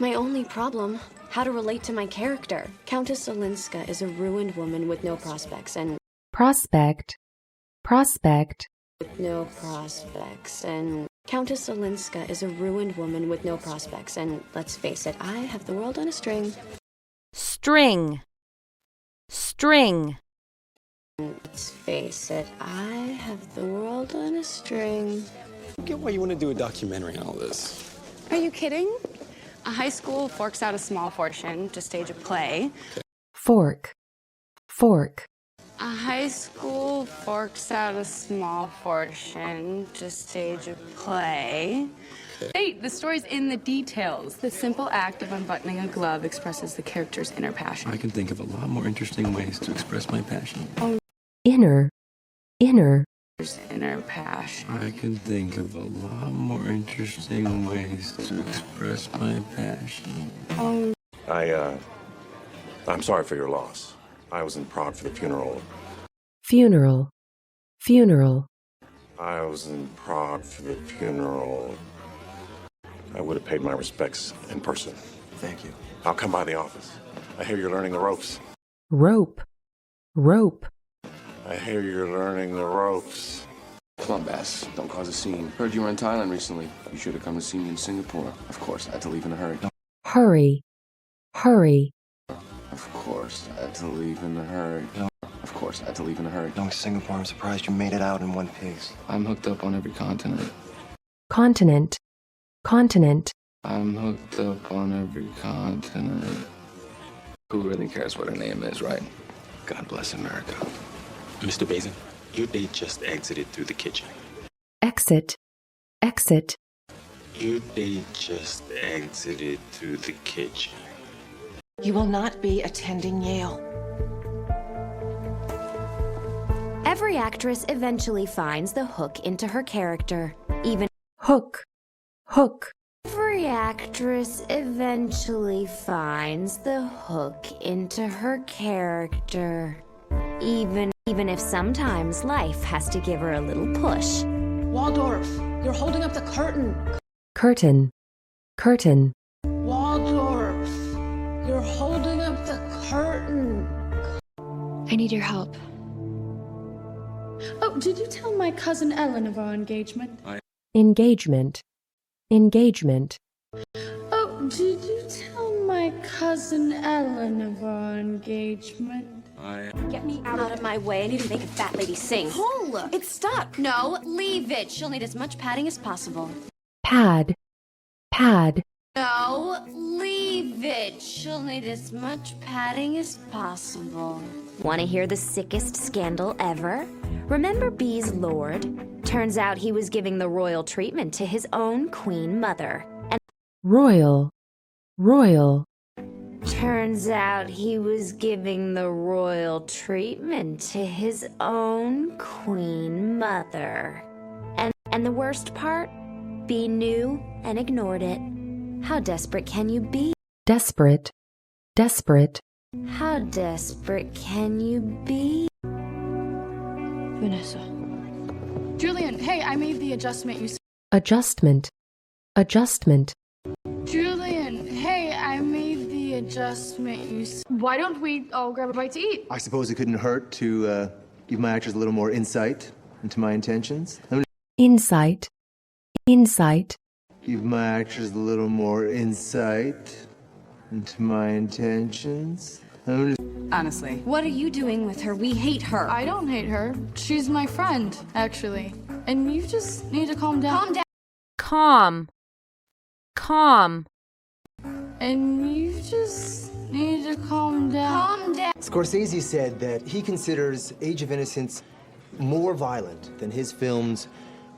My only problem, how to relate to my character. Countess Olenska is a ruined woman with no prospects and... Prospect. Prospect. With no prospects and... Countess Olenska is a ruined woman with no prospects and, let's face it, I have the world on a string. String. String. Let's face it, I have the world on a string. I get why you want to do a documentary on all this. Are you kidding? A high school forks out a small fortune to stage a play. Fork. Fork. A high school forks out a small fortune to stage a play. Hey, the story's in the details. The simple act of unbuttoning a glove expresses the character's inner passion. I can think of a lot more interesting ways to express my passion. Inner. Inner. Inner passion. I can think of a lot more interesting ways to express my passion. I'm sorry for your loss. I was in Prague for the funeral. Funeral. Funeral. I was in Prague for the funeral. I would have paid my respects in person. Thank you. I'll come by the office. I hear you're learning the ropes. Rope. Rope. I hear you're learning the ropes. Come on, Bass. Don't cause a scene. Heard you were in Thailand recently. You should have come to see me in Singapore. Of course, I had to leave in a hurry. Hurry. Hurry. Of course, I had to leave in a hurry. Of course, I had to leave in a hurry. Going to Singapore, I'm surprised you made it out in one piece. I'm hooked up on every continent. Continent. Continent. I'm hooked up on every continent. Who really cares what her name is, right? God bless America. Mr. Bazin, your date just exited through the kitchen. Exit. Exit. Your date just exited through the kitchen. You will not be attending Yale. Every actress eventually finds the hook into her character. Even Hook. Hook. every actress eventually finds the hook into her character. Even if sometimes life has to give her a little push. Waldorf, you're holding up the curtain. Curtain. Curtain. Waldorf, you're holding up the curtain. I need your help. Oh, did you tell my cousin Ellen of our engagement? Engagement. Engagement. Oh, did you tell my cousin Ellen of our engagement? Get me out of my way. I need to make a fat lady sing. Pull! It's stuck. No, leave it. She'll need as much padding as possible. Pad. Pad. No, leave it. She'll need as much padding as possible. Want to hear the sickest scandal ever? Remember B's lord? Turns out he was giving the royal treatment to his own queen mother. And Royal. Royal. turns out he was giving the royal treatment to his own queen mother. And the worst part? B knew and ignored it. How desperate can you be? Desperate. Desperate. How desperate can you be? Vanessa. Julian, hey, I made the adjustment you... Adjustment. Adjustment. Julian, hey, I made the adjustment you... Why don't we all grab a bite to eat? I suppose it couldn't hurt to give my actors a little more insight into my intentions. Insight. Insight. Give my actors a little more insight into my intentions. Honestly. What are you doing with her? We hate her. I don't hate her. She's my friend, actually. And you just need to calm down. Calm down. Calm. Calm. And you just need to calm down. Calm down. Scorsese said that he considers Age of Innocence more violent than his films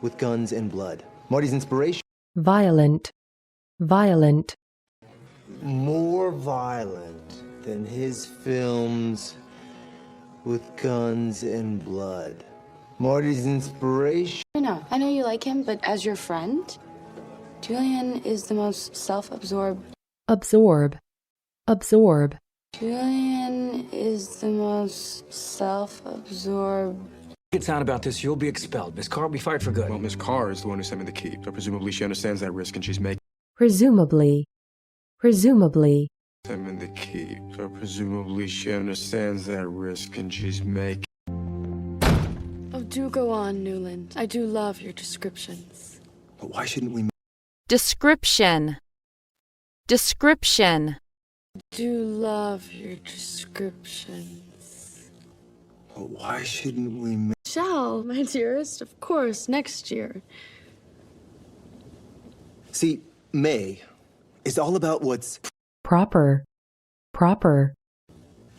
with guns and blood. Marty's inspiration. Violent. Violent. More violent than his films with guns and blood. Marty's inspiration. I know you like him, but as your friend, Julian is the most self-absorbed. Absorb. Absorb. Julian is the most self-absorbed. Gets out about this, you'll be expelled. Miss Carr will be fired for good. Well, Miss Carr is the one who sent me the key, so presumably she understands that risk and she's making... Presumably. presumably, I'm in the keep, so presumably she understands that risk and she's making. Oh, do go on, Newland. I do love your descriptions. But why shouldn't we? Description. Description. Do love your descriptions. But why shouldn't we? Shall, my dearest, of course, next year. See, May is all about what's proper, proper,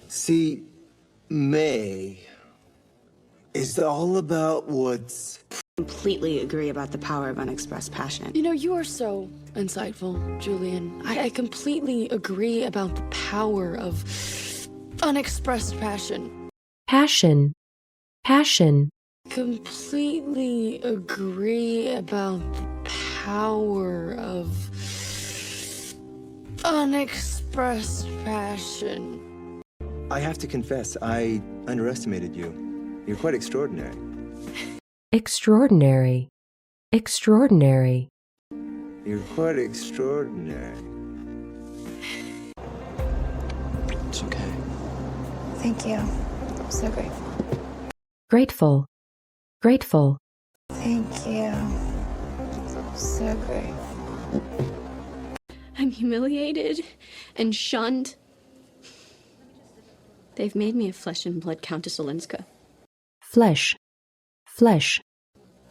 See, May is all about what's Completely agree about the power of unexpressed passion. You know, you are so insightful, Julian. I completely agree about the power of unexpressed passion. passion, passion, Completely agree about the power of unexpressed passion. I have to confess, I underestimated you. You're quite extraordinary. extraordinary, extraordinary, You're quite extraordinary. It's okay. Thank you. I'm so grateful. grateful, grateful, Thank you. So grateful. I'm humiliated and shunned. They've made me a flesh and blood Countess Olenska. flesh, flesh,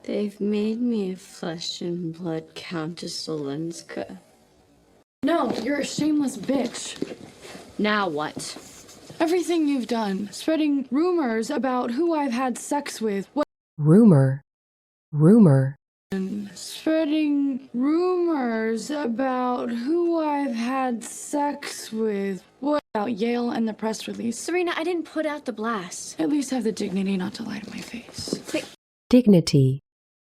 They've made me a flesh and blood Countess Olenska. No, you're a shameless bitch. Now what? Everything you've done, spreading rumors about who I've had sex with, rumor, rumor, spreading rumors about who I've had sex with. What about Yale and the press release? Serena, I didn't put out the blast. At least have the dignity not to lie to my face. dignity,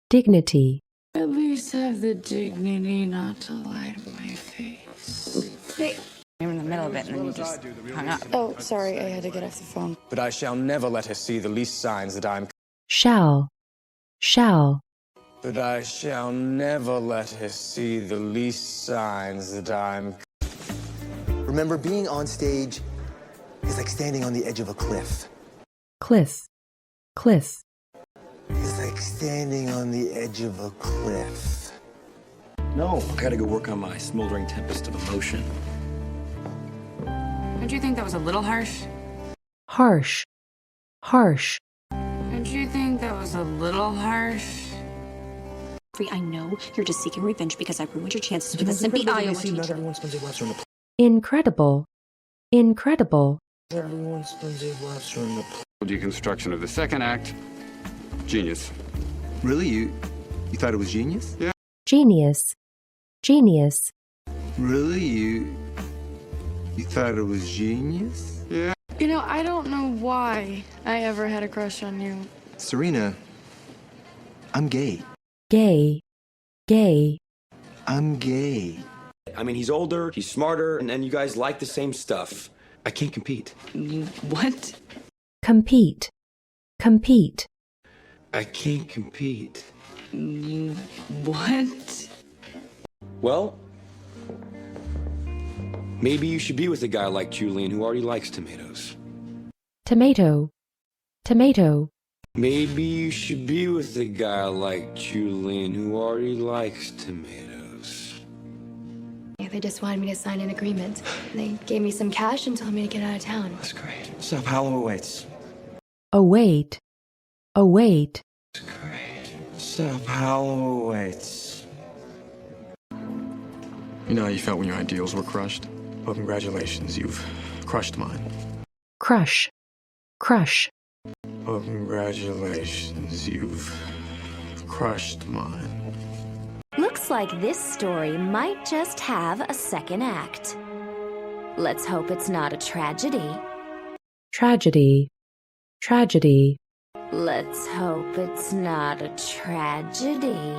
dignity, At least have the dignity not to lie to my face. You were in the middle of it and then you just hung up. Oh, sorry, I had to get off the phone. But I shall never let her see the least signs that I'm. shall, shall, But I shall never let her see the least signs that I'm. Remember, being on stage is like standing on the edge of a cliff. cliff, cliff, It's like standing on the edge of a cliff. No, I gotta go work on my smoldering tempest of emotion. Don't you think that was a little harsh? harsh, harsh, Don't you think that was a little harsh? I know you're just seeking revenge because I ruined your chances with a simpy Iowa teacher. incredible, incredible, Deconstruction of the second act. Genius. Really? You thought it was genius? Yeah. genius, genius, Really? You thought it was genius? Yeah. You know, I don't know why I ever had a crush on you. Serena, I'm gay. gay, gay, I'm gay. I mean, he's older, he's smarter, and you guys like the same stuff. I can't compete. What? compete, compete, I can't compete. What? Well, maybe you should be with a guy like Julian who already likes tomatoes. tomato, tomato, Maybe you should be with a guy like Julian who already likes tomatoes. They just wanted me to sign an agreement. They gave me some cash and told me to get out of town. That's great. Stop, Hallow awaits. await, await, That's great. Stop, Hallow awaits. You know how you felt when your ideals were crushed? Well, congratulations, you've crushed mine. crush, crush, Well, congratulations, you've crushed mine. Looks like this story might just have a second act. Let's hope it's not a tragedy. tragedy, tragedy, Let's hope it's not a tragedy.